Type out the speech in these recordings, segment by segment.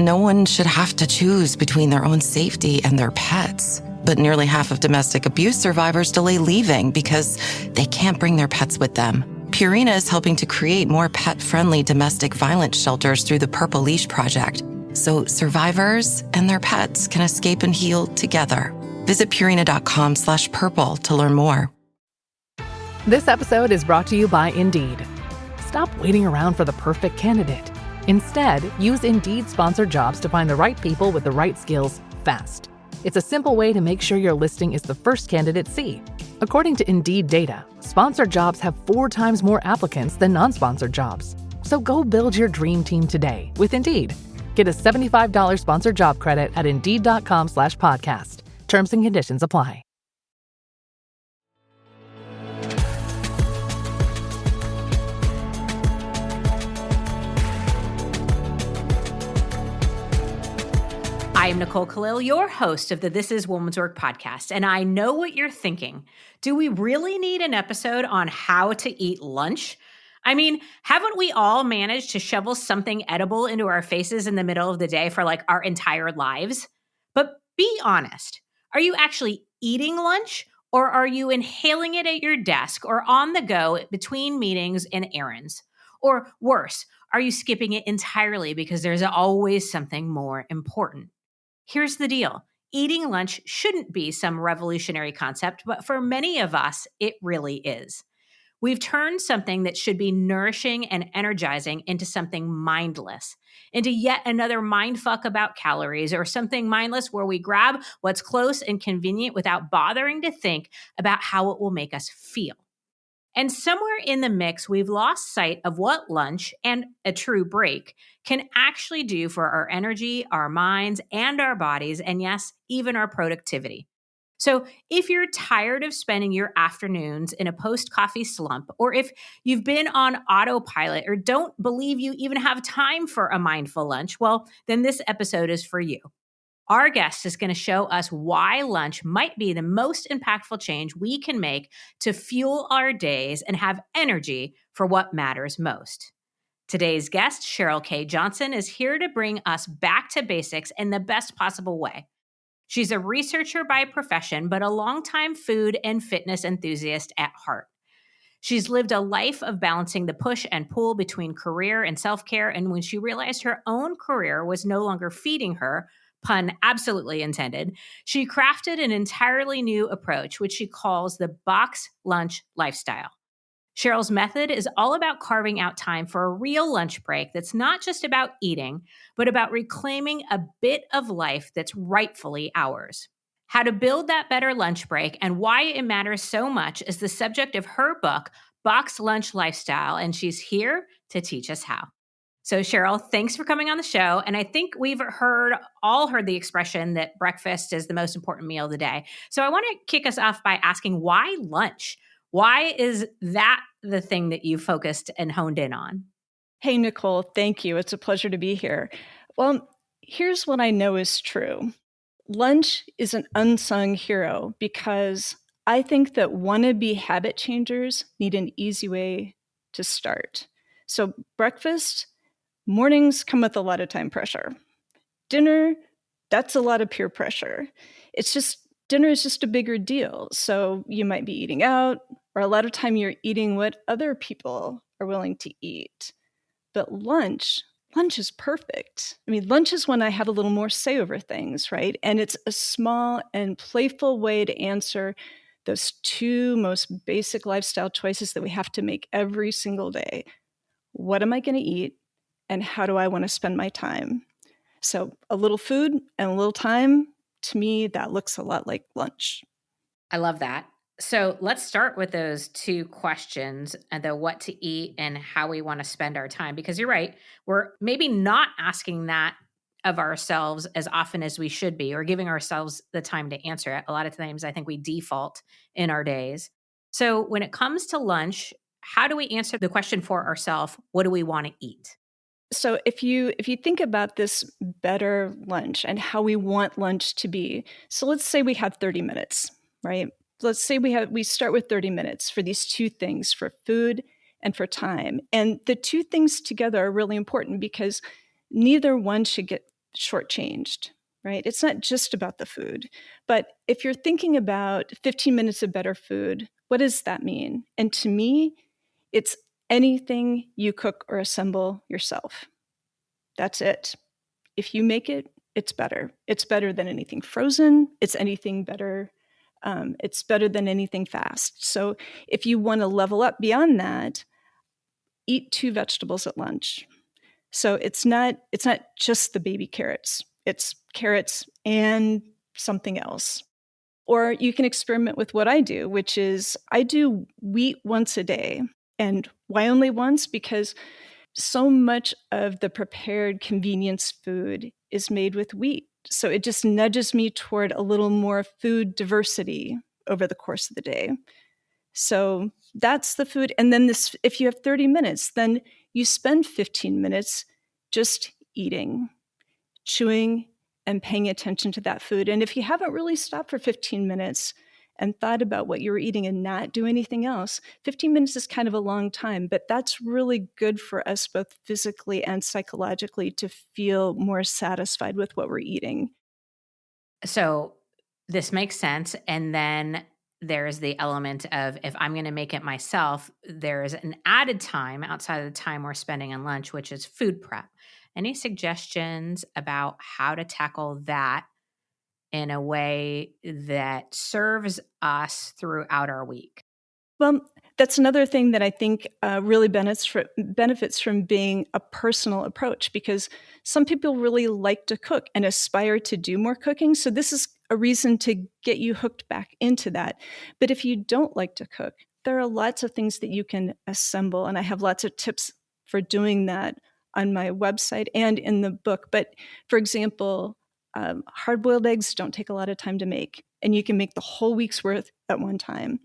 no one should have to choose between their own safety and their pets. But nearly half of domestic abuse survivors delay leaving because they can't bring their pets with them. Purina is helping to create more pet-friendly domestic violence shelters through the Purple Leash Project, so survivors and their pets can escape and heal together. Visit Purina.com/purple to learn more. This episode is brought to you by Indeed. Stop waiting around for the perfect candidate. Instead, use Indeed sponsored jobs to find the right people with the right skills fast. It's a simple way to make sure your listing is the first candidates see. According to Indeed data, sponsored jobs have 4 times more applicants than non-sponsored jobs. So go build your dream team today with Indeed. Get a $75 sponsored job credit at Indeed.com/podcast. Terms and conditions apply. I am Nicole Khalil, your host of the This Is Woman's Work podcast, and I know what you're thinking. Do we really need an episode on how to eat lunch? I mean, haven't we all managed to shovel something edible into our faces in the middle of the day for like our entire lives? But be honest, are you actually eating lunch, or are you inhaling it at your desk or on the go between meetings and errands? Or worse, are you skipping it entirely because there's always something more important? Here's the deal. Eating lunch shouldn't be some revolutionary concept, but for many of us, it really is. We've turned something that should be nourishing and energizing into something mindless, into yet another mindfuck about calories, or something mindless where we grab what's close and convenient without bothering to think about how it will make us feel. And somewhere in the mix, we've lost sight of what lunch and a true break can actually do for our energy, our minds, and our bodies, and yes, even our productivity. So if you're tired of spending your afternoons in a post-coffee slump, or if you've been on autopilot or don't believe you even have time for a mindful lunch, well, then this episode is for you. Our guest is going to show us why lunch might be the most impactful change we can make to fuel our days and have energy for what matters most. Today's guest, Cheryl K. Johnson, is here to bring us back to basics in the best possible way. She's a researcher by profession, but a longtime food and fitness enthusiast at heart. She's lived a life of balancing the push and pull between career and self-care, and when she realized her own career was no longer feeding her, pun absolutely intended, she crafted an entirely new approach, which she calls the box lunch lifestyle. Cheryl's method is all about carving out time for a real lunch break that's not just about eating, but about reclaiming a bit of life that's rightfully ours. How to build that better lunch break and why it matters so much is the subject of her book, Box Lunch Lifestyle, and she's here to teach us how. So Cheryl, thanks for coming on the show. And I think we've all heard the expression that breakfast is the most important meal of the day. So I want to kick us off by asking, why lunch? Why is that the thing that you focused and honed in on? Hey, Nicole, thank you. It's a pleasure to be here. Well, here's what I know is true. Lunch is an unsung hero because I think that wannabe habit changers need an easy way to start. So breakfast, mornings come with a lot of time pressure. Dinner, that's a lot of peer pressure. Dinner is just a bigger deal. So you might be eating out, or a lot of time you're eating what other people are willing to eat. But lunch is perfect. I mean, lunch is when I have a little more say over things, right? And it's a small and playful way to answer those 2 most basic lifestyle choices that we have to make every single day. What am I going to eat? And how do I want to spend my time? So a little food and a little time, to me, that looks a lot like lunch. I love that. So let's start with those 2 questions, the what to eat and how we want to spend our time, because you're right. We're maybe not asking that of ourselves as often as we should be, or giving ourselves the time to answer it. A lot of times I think we default in our days. So when it comes to lunch, how do we answer the question for ourselves? What do we want to eat? So if you think about this better lunch and how we want lunch to be, so let's say we have 30 minutes, right? Let's say we start with 30 minutes for these 2 things, for food and for time. And the 2 things together are really important because neither one should get shortchanged, right? It's not just about the food. But if you're thinking about 15 minutes of better food, what does that mean? And to me, it's anything you cook or assemble yourself. That's it. If you make it, it's better. It's better than anything frozen. It's anything better. It's better than anything fast. So if you want to level up beyond that, eat 2 vegetables at lunch. So it's not just the baby carrots. It's carrots and something else. Or you can experiment with what I do, which is I do wheat once a day. And why only once? Because so much of the prepared convenience food is made with wheat. So it just nudges me toward a little more food diversity over the course of the day. So that's the food. And then this, if you have 30 minutes, then you spend 15 minutes just eating, chewing, and paying attention to that food. And if you haven't really stopped for 15 minutes and thought about what you were eating and not do anything else, 15 minutes is kind of a long time, but that's really good for us both physically and psychologically to feel more satisfied with what we're eating. So this makes sense. And then there's the element of if I'm going to make it myself, there's an added time outside of the time we're spending on lunch, which is food prep. Any suggestions about how to tackle that in a way that serves us throughout our week? Well, that's another thing that I think really benefits from being a personal approach, because some people really like to cook and aspire to do more cooking. So this is a reason to get you hooked back into that. But if you don't like to cook, there are lots of things that you can assemble. And I have lots of tips for doing that on my website and in the book. But for example, hard-boiled eggs don't take a lot of time to make, and you can make the whole week's worth at one time.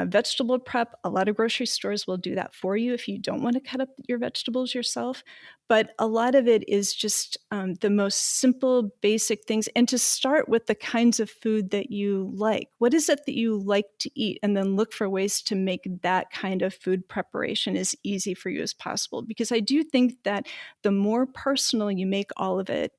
Vegetable prep, a lot of grocery stores will do that for you if you don't want to cut up your vegetables yourself. But a lot of it is just the most simple, basic things. And to start with the kinds of food that you like. What is it that you like to eat? And then look for ways to make that kind of food preparation as easy for you as possible. Because I do think that the more personal you make all of it,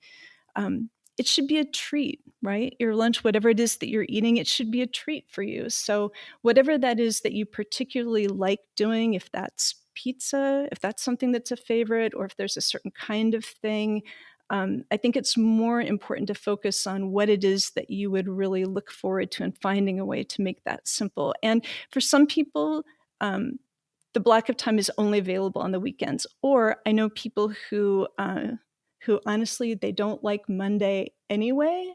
it should be a treat, right? Your lunch, whatever it is that you're eating, it should be a treat for you. So whatever that is that you particularly like doing, if that's pizza, if that's something that's a favorite, or if there's a certain kind of thing, I think it's more important to focus on what it is that you would really look forward to and finding a way to make that simple. And for some people, the block of time is only available on the weekends. Or I know people who honestly, they don't like Monday anyway.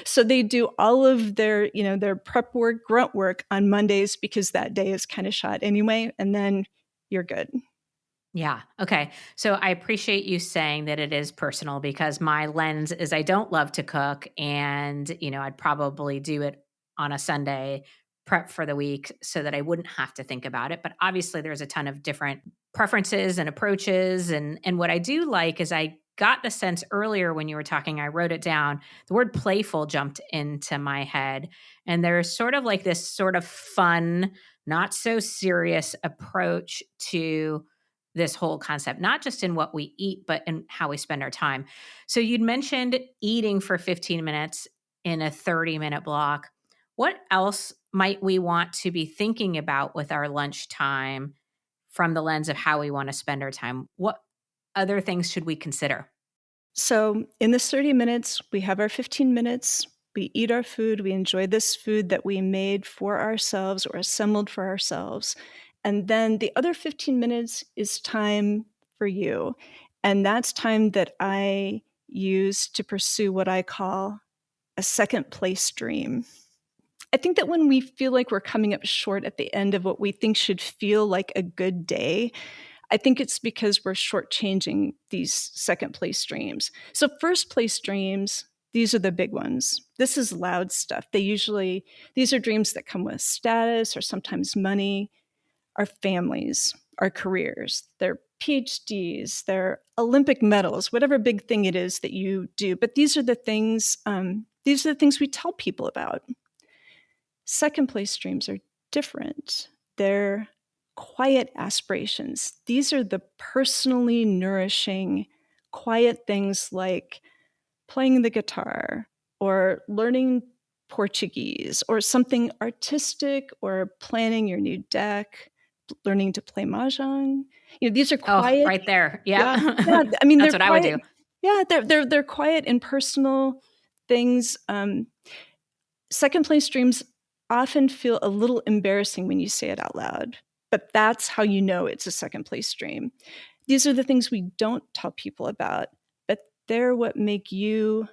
So they do all of their, their prep work, grunt work on Mondays because that day is kind of shot anyway, and then you're good. Yeah. Okay. So I appreciate you saying that it is personal, because my lens is I don't love to cook, and, I'd probably do it on a Sunday, prep for the week so that I wouldn't have to think about it. But obviously there's a ton of different preferences and approaches. And what I do like is I got the sense earlier when you were talking, I wrote it down. The word playful jumped into my head. And there's sort of like this sort of fun, not so serious approach to this whole concept, not just in what we eat, but in how we spend our time. So you'd mentioned eating for 15 minutes in a 30-minute block. What else might we want to be thinking about with our lunchtime from the lens of how we want to spend our time? What other things should we consider? So in this 30 minutes, we have our 15 minutes. We eat our food. We enjoy this food that we made for ourselves or assembled for ourselves. And then the other 15 minutes is time for you. And that's time that I use to pursue what I call a second place dream. I think that when we feel like we're coming up short at the end of what we think should feel like a good day, I think it's because we're shortchanging these second place dreams. So first place dreams, these are the big ones. This is loud stuff. These are dreams that come with status or sometimes money, our families, our careers, their PhDs, their Olympic medals, whatever big thing it is that you do. But these are the things we tell people about. Second place dreams are different. They're quiet aspirations. These are the personally nourishing, quiet things like playing the guitar or learning Portuguese or something artistic or planning your new deck, learning to play mahjong. These are Oh, quiet. right there. Yeah, Yep. yeah. I mean, That's they're what I would quiet. do. Yeah, they're quiet and personal things. Second place dreams often feel a little embarrassing when you say it out loud, but that's how you know it's a second place dream. These are the things we don't tell people about, but they're what make you,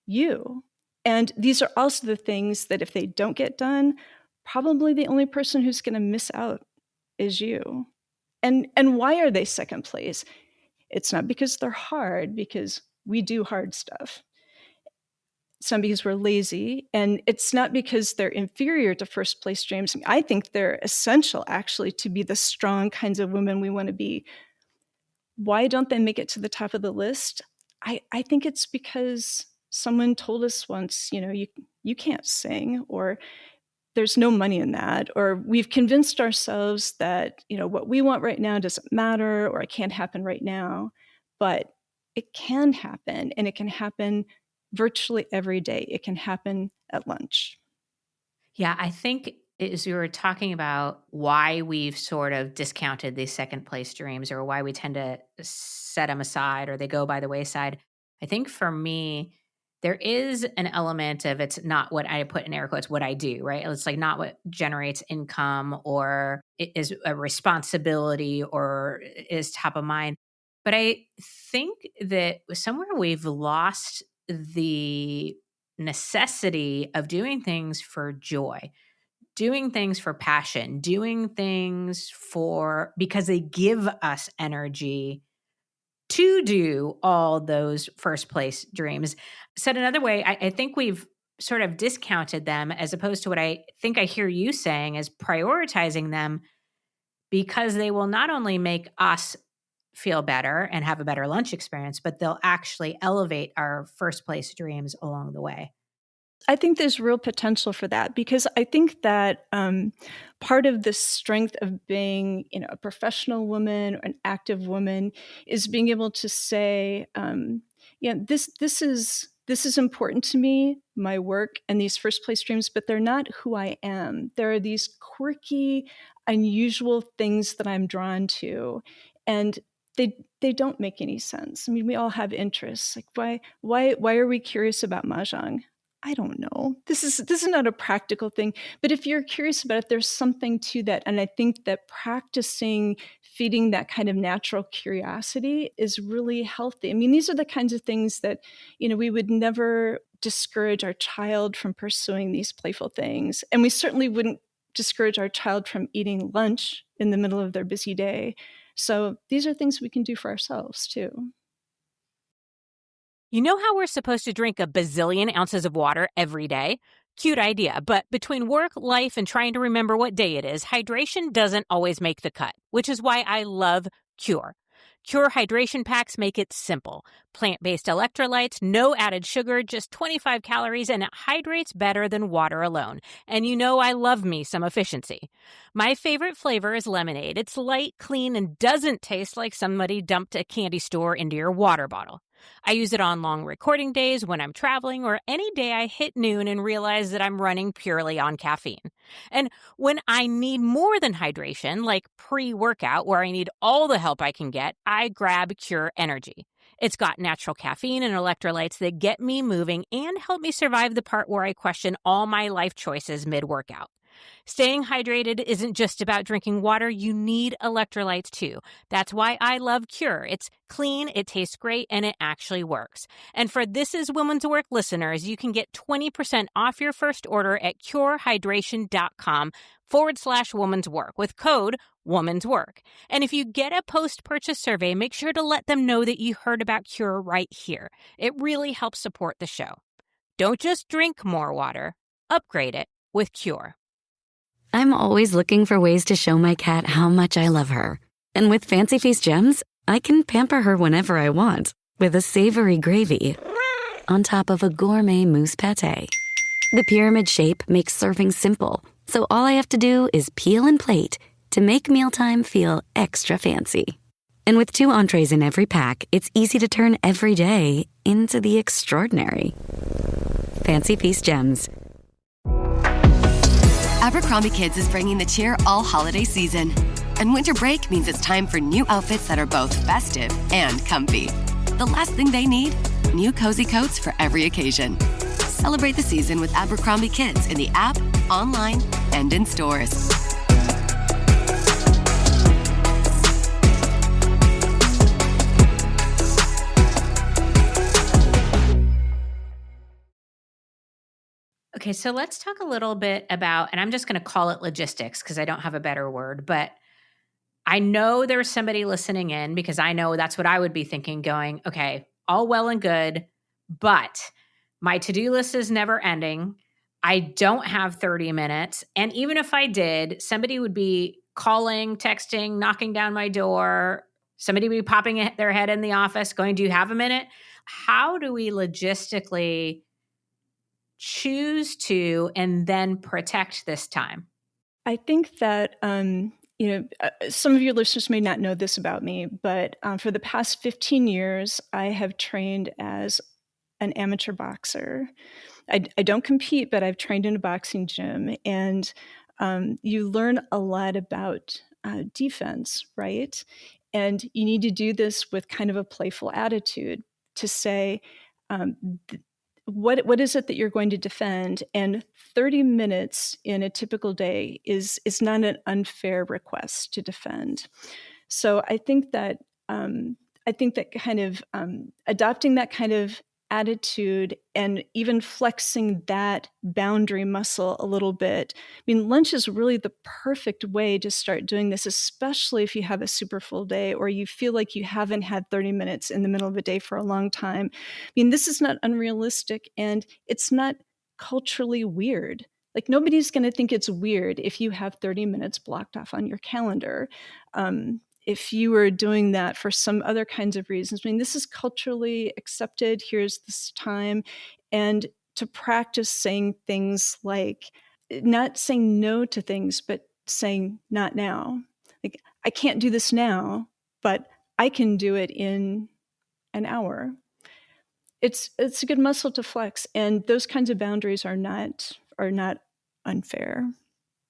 you. And these are also the things that if they don't get done, probably the only person who's going to miss out is you. And why are they second place? It's not because they're hard, because we do hard stuff. It's not because we're lazy, and it's not because they're inferior to first place dreams. I think they're essential, actually, to be the strong kinds of women we want to be. Why don't they make it to the top of the list? I think it's because someone told us once, you can't sing, or there's no money in that, or we've convinced ourselves that, what we want right now doesn't matter, or it can't happen right now. But it can happen, and it can happen virtually every day. It can happen at lunch. Yeah, I think as you were talking about why we've sort of discounted these second place dreams or why we tend to set them aside or they go by the wayside, I think for me, there is an element of it's not what I put in air quotes, what I do, right? It's like not what generates income or it is a responsibility or is top of mind. But I think that somewhere we've lost the necessity of doing things for joy, doing things for passion, doing things for because they give us energy to do all those first place dreams. Said another way, I think we've sort of discounted them as opposed to what I think I hear you saying is prioritizing them because they will not only make us feel better and have a better lunch experience, but they'll actually elevate our first place dreams along the way. I think there's real potential for that, because I think that part of the strength of being, a professional woman or an active woman is being able to say, this is important to me, my work and these first place dreams, but they're not who I am. There are these quirky, unusual things that I'm drawn to, and they don't make any sense. I mean, we all have interests. Like why are we curious about mahjong? I don't know. This is not a practical thing, but if you're curious about it, there's something to that. And I think that practicing feeding that kind of natural curiosity is really healthy. I mean, these are the kinds of things that, we would never discourage our child from pursuing these playful things. And we certainly wouldn't discourage our child from eating lunch in the middle of their busy day. So these are things we can do for ourselves too. You know how we're supposed to drink a bazillion ounces of water every day? Cute idea, but between work, life, and trying to remember what day it is, hydration doesn't always make the cut, which is why I love Cure. Cure hydration packs make it simple. Plant-based electrolytes, no added sugar, just 25 calories, and it hydrates better than water alone. And I love me some efficiency. My favorite flavor is lemonade. It's light, clean, and doesn't taste like somebody dumped a candy store into your water bottle. I use it on long recording days when I'm traveling or any day I hit noon and realize that I'm running purely on caffeine. And when I need more than hydration, like pre-workout where I need all the help I can get, I grab Cure Energy. It's got natural caffeine and electrolytes that get me moving and help me survive the part where I question all my life choices mid-workout. Staying hydrated isn't just about drinking water. You need electrolytes too. That's why I love Cure. It's clean, it tastes great, and it actually works. And for This Is Women's Work listeners, you can get 20% off your first order at curehydration.com/woman's work with code Woman's Work. And if you get a post-purchase survey, make sure to let them know that you heard about Cure right here. It really helps support the show. Don't just drink more water. Upgrade it with Cure. I'm always looking for ways to show my cat how much I love her. And with Fancy Feast gems, I can pamper her whenever I want with a savory gravy on top of a gourmet mousse pâté. The pyramid shape makes serving simple, so all I have to do is peel and plate to make mealtime feel extra fancy. And with 2 entrees in every pack, it's easy to turn every day into the extraordinary. Fancy Feast Gems. Abercrombie Kids is bringing the cheer all holiday season. And winter break means it's time for new outfits that are both festive and comfy. The last thing they need? New cozy coats for every occasion. Celebrate the season with Abercrombie Kids in the app, online, and in stores. Okay, so let's talk a little bit about, and I'm just going to call it logistics because I don't have a better word, but I know there's somebody listening in because I know that's what I would be thinking going, okay, all well and good, but my to-do list is never ending. I don't have 30 minutes. And even if I did, somebody would be calling, texting, knocking down my door. Somebody would be popping their head in the office going, do you have a minute? How do we logistically choose to and then protect this time? I think that some of your listeners may not know this about me, but for the past 15 years, I have trained as an amateur boxer. I don't compete, but I've trained in a boxing gym, and you learn a lot about defense, right? And you need to do this with kind of a playful attitude to say, what is it that you're going to defend? And 30 minutes in a typical day is not an unfair request to defend. So I think that kind of adopting that kind of attitude and even flexing that boundary muscle a little bit. I mean, lunch is really the perfect way to start doing this, especially if you have a super full day or you feel like you haven't had 30 minutes in the middle of a day for a long time. I mean, this is not unrealistic and it's not culturally weird. Like nobody's going to think it's weird if you have 30 minutes blocked off on your calendar. If you were doing that for some other kinds of reasons, I mean, this is culturally accepted. Here's this time. And to practice saying things like, not saying no to things, but saying not now. Like, I can't do this now, but I can do it in an hour. It's a good muscle to flex. And those kinds of boundaries are not unfair.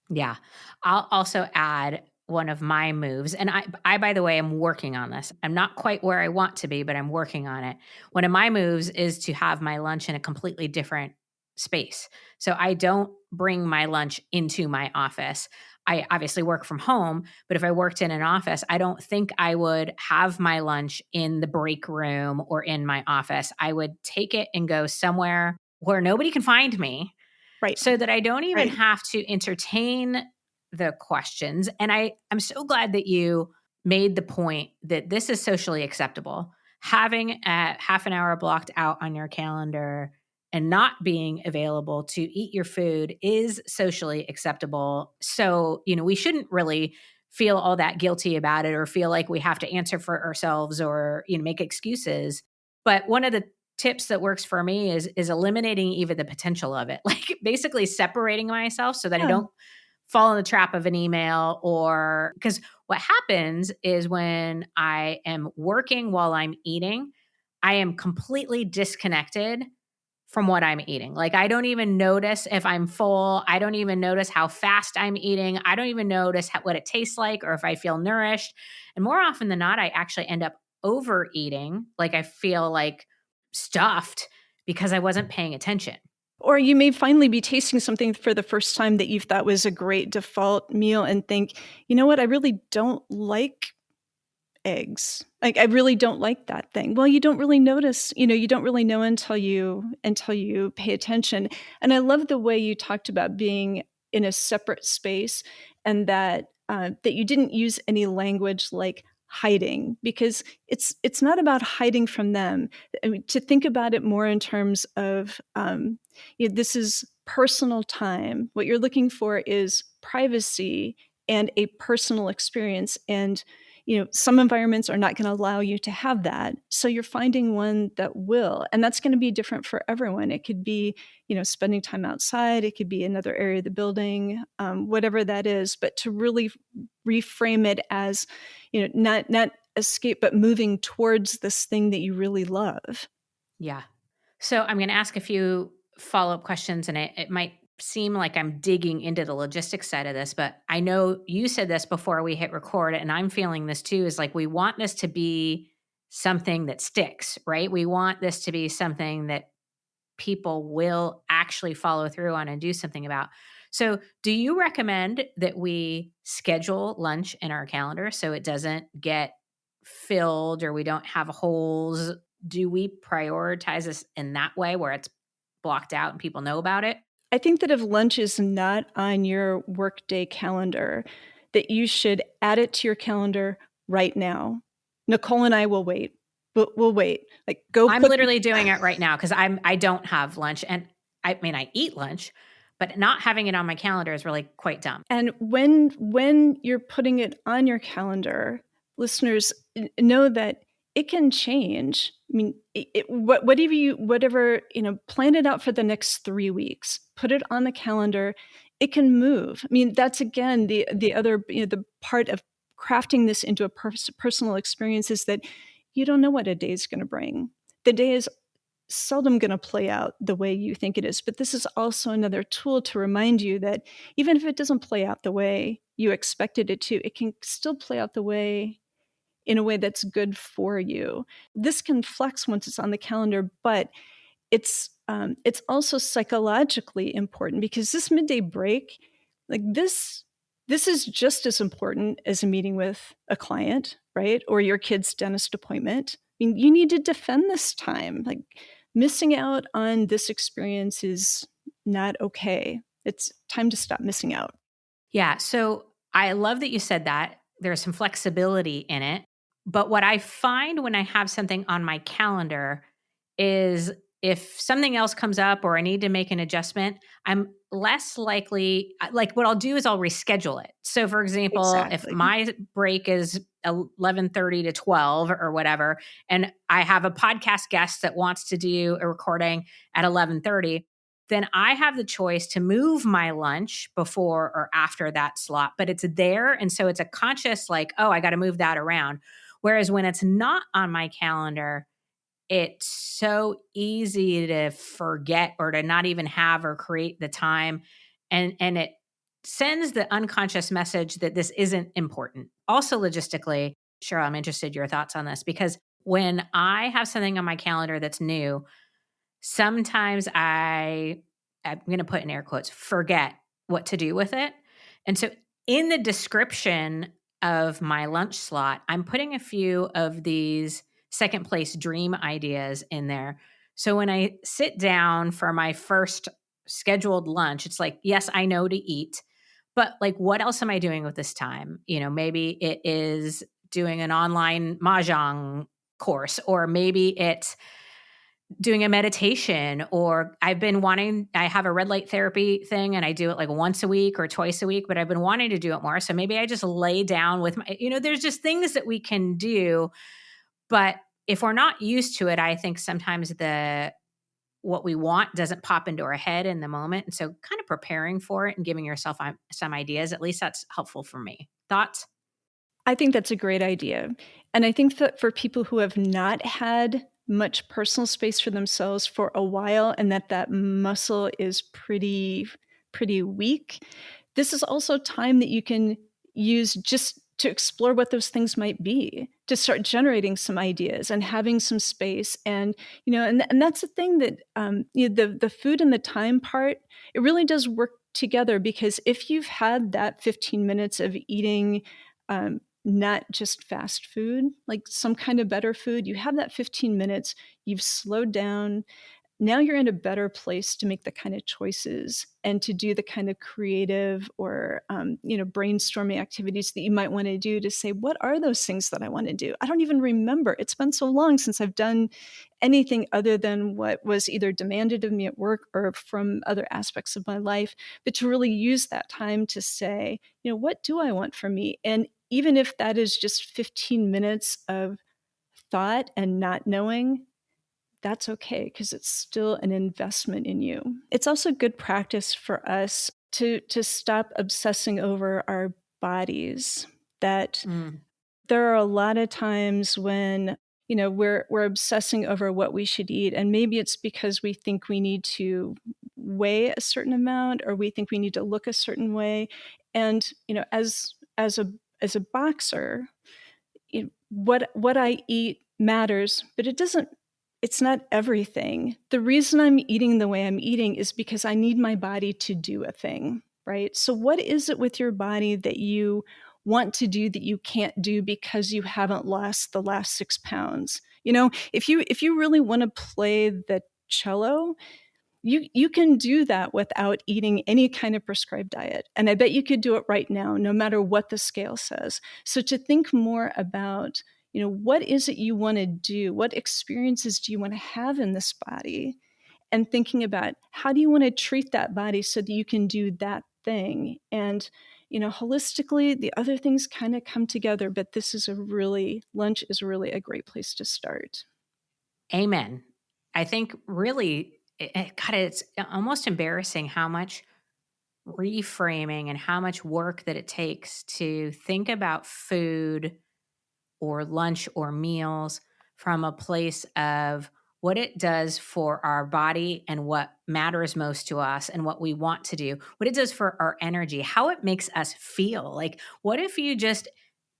Yeah. I'll also add one of my moves. And I, by the way, am working on this. I'm not quite where I want to be, but I'm working on it. One of my moves is to have my lunch in a completely different space. So I don't bring my lunch into my office. I obviously work from home, but if I worked in an office, I don't think I would have my lunch in the break room or in my office. I would take it and go somewhere where nobody can find me. Right. So that I don't even have to entertain the questions. And I'm so glad that you made the point that this is socially acceptable. Having a half an hour blocked out on your calendar and not being available to eat your food is socially acceptable. So, we shouldn't really feel all that guilty about it or feel like we have to answer for ourselves or, make excuses. But one of the tips that works for me is eliminating even the potential of it, like basically separating myself so that I don't fall in the trap of an email or because what happens is when I am working while I'm eating, I am completely disconnected from what I'm eating. Like I don't even notice if I'm full. I don't even notice how fast I'm eating. I don't even notice what it tastes like or if I feel nourished. And more often than not, I actually end up overeating. Like I feel like stuffed because I wasn't paying attention. Or you may finally be tasting something for the first time that you thought was a great default meal and think, you know what, I really don't like eggs. Like I really don't like that thing. Well, you don't really notice, you don't really know until you pay attention. And I love the way you talked about being in a separate space and that you didn't use any language like hiding, because it's not about hiding from them. I mean, to think about it more in terms of this is personal time. What you're looking for is privacy and a personal experience. And some environments are not going to allow you to have that. So you're finding one that will. And that's going to be different for everyone. It could be, spending time outside. It could be another area of the building, whatever that is. But to really reframe it as, not escape, but moving towards this thing that you really love. Yeah. So I'm going to ask a few follow-up questions, and it might seem like I'm digging into the logistics side of this, but I know you said this before we hit record, and I'm feeling this too, is like we want this to be something that sticks, right? We want this to be something that people will actually follow through on and do something about. So, do you recommend that we schedule lunch in our calendar so it doesn't get filled or we don't have holes? Do we prioritize this in that way where it's blocked out and people know about it? I think that if lunch is not on your workday calendar, that you should add it to your calendar right now. Nicole and I will wait. We'll wait. Like go I'm put literally doing it right now because I don't have lunch, and I mean I eat lunch, but not having it on my calendar is really quite dumb. And when you're putting it on your calendar, listeners know that it can change. I mean, whatever plan it out for the next 3 weeks. Put it on the calendar. It can move. I mean, that's again the other the part of crafting this into a personal experience is that you don't know what a day is going to bring. The day is seldom going to play out the way you think it is. But this is also another tool to remind you that even if it doesn't play out the way you expected it to, it can still play out in a way that's good for you. This can flex once it's on the calendar, but it's also psychologically important because this midday break, like this is just as important as a meeting with a client, right? Or your kid's dentist appointment. I mean, you need to defend this time. Like missing out on this experience is not okay. It's time to stop missing out. Yeah. So I love that you said that. There's some flexibility in it. But what I find when I have something on my calendar is if something else comes up or I need to make an adjustment, I'm less likely, like what I'll do is I'll reschedule it. So for example, if Exactly. my break is 11:30 to 12 or whatever, and I have a podcast guest that wants to do a recording at 11:30, then I have the choice to move my lunch before or after that slot, but it's there. And so it's a conscious, like, oh, I got to move that around. Whereas when it's not on my calendar, it's so easy to forget or to not even have or create the time. And it sends the unconscious message that this isn't important. Also, logistically, Cheryl, I'm interested in your thoughts on this because when I have something on my calendar that's new, sometimes I'm going to put in air quotes, forget what to do with it. And so in the description of my lunch slot, I'm putting a few of these second place dream ideas in there. So when I sit down for my first scheduled lunch, it's like, yes, I know to eat, but like, what else am I doing with this time? Maybe it is doing an online mahjong course, or maybe it's doing a meditation, or I have a red light therapy thing and I do it like once a week or twice a week, but I've been wanting to do it more. So maybe I just lay down with there's just things that we can do. But if we're not used to it, I think sometimes what we want doesn't pop into our head in the moment. And so kind of preparing for it and giving yourself some ideas, at least that's helpful for me. Thoughts? I think that's a great idea. And I think that for people who have not had much personal space for themselves for a while and that muscle is pretty weak, this is also time that you can use just to explore what those things might be, to start generating some ideas and having some space. And and that's the thing that the food and the time part, it really does work together, because if you've had that 15 minutes of eating not just fast food, like some kind of better food, you have that 15 minutes, you've slowed down. Now you're in a better place to make the kind of choices and to do the kind of creative or, brainstorming activities that you might want to do to say, what are those things that I want to do? I don't even remember. It's been so long since I've done anything other than what was either demanded of me at work or from other aspects of my life. But to really use that time to say, what do I want from me? And even if that is just 15 minutes of thought and not knowing, that's okay, because it's still an investment in you. It's also good practice for us to stop obsessing over our bodies. That there are a lot of times when, we're obsessing over what we should eat. And maybe it's because we think we need to weigh a certain amount, or we think we need to look a certain way. And, as a boxer, what I eat matters, but it's not everything. The reason I'm eating the way I'm eating is because I need my body to do a thing, right? So what is it with your body that you want to do that you can't do because you haven't lost the last 6 pounds? If you really want to play the cello, you can do that without eating any kind of prescribed diet. And I bet you could do it right now, no matter what the scale says. So to think more about, what is it you want to do? What experiences do you want to have in this body? And thinking about how do you want to treat that body so that you can do that thing? And, holistically, the other things kind of come together, but lunch is really a great place to start. Amen. I think really, it's almost embarrassing how much reframing and how much work that it takes to think about food or lunch or meals from a place of what it does for our body and what matters most to us and what we want to do, what it does for our energy, how it makes us feel. Like, what if you just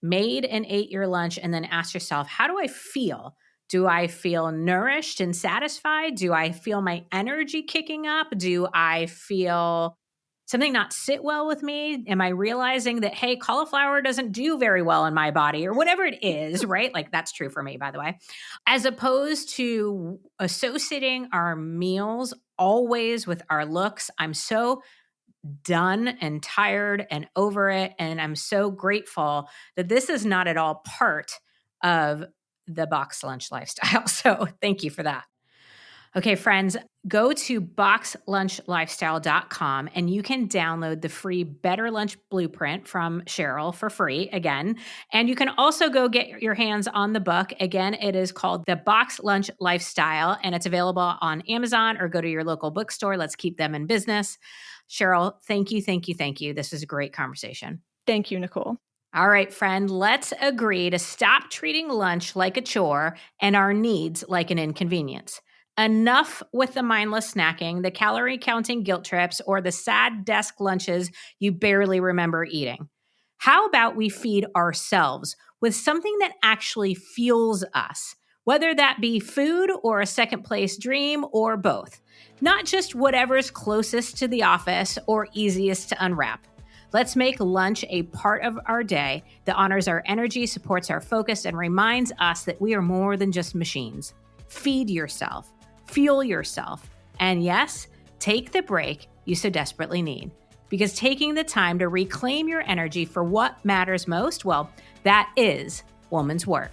made and ate your lunch and then asked yourself, how do I feel? Do I feel nourished and satisfied? Do I feel my energy kicking up? Do I feel something not sit well with me? Am I realizing that, hey, cauliflower doesn't do very well in my body, or whatever it is, right? Like, that's true for me, by the way. As opposed to associating our meals always with our looks. I'm so done and tired and over it. And I'm so grateful that this is not at all part of the box lunch lifestyle. So thank you for that. Okay, friends, go to boxlunchlifestyle.com and you can download the free Better Lunch Blueprint from Cheryl for free again. And you can also go get your hands on the book. Again, it is called The Box Lunch Lifestyle, and it's available on Amazon or go to your local bookstore. Let's keep them in business. Cheryl, thank you, thank you, thank you. This was a great conversation. Thank you, Nicole. All right, friend, let's agree to stop treating lunch like a chore and our needs like an inconvenience. Enough with the mindless snacking, the calorie counting guilt trips, or the sad desk lunches you barely remember eating. How about we feed ourselves with something that actually fuels us, whether that be food or a second place dream or both, not just whatever's closest to the office or easiest to unwrap. Let's make lunch a part of our day that honors our energy, supports our focus, and reminds us that we are more than just machines. Feed yourself. Fuel yourself. And yes, take the break you so desperately need. Because taking the time to reclaim your energy for what matters most, well, that is woman's work.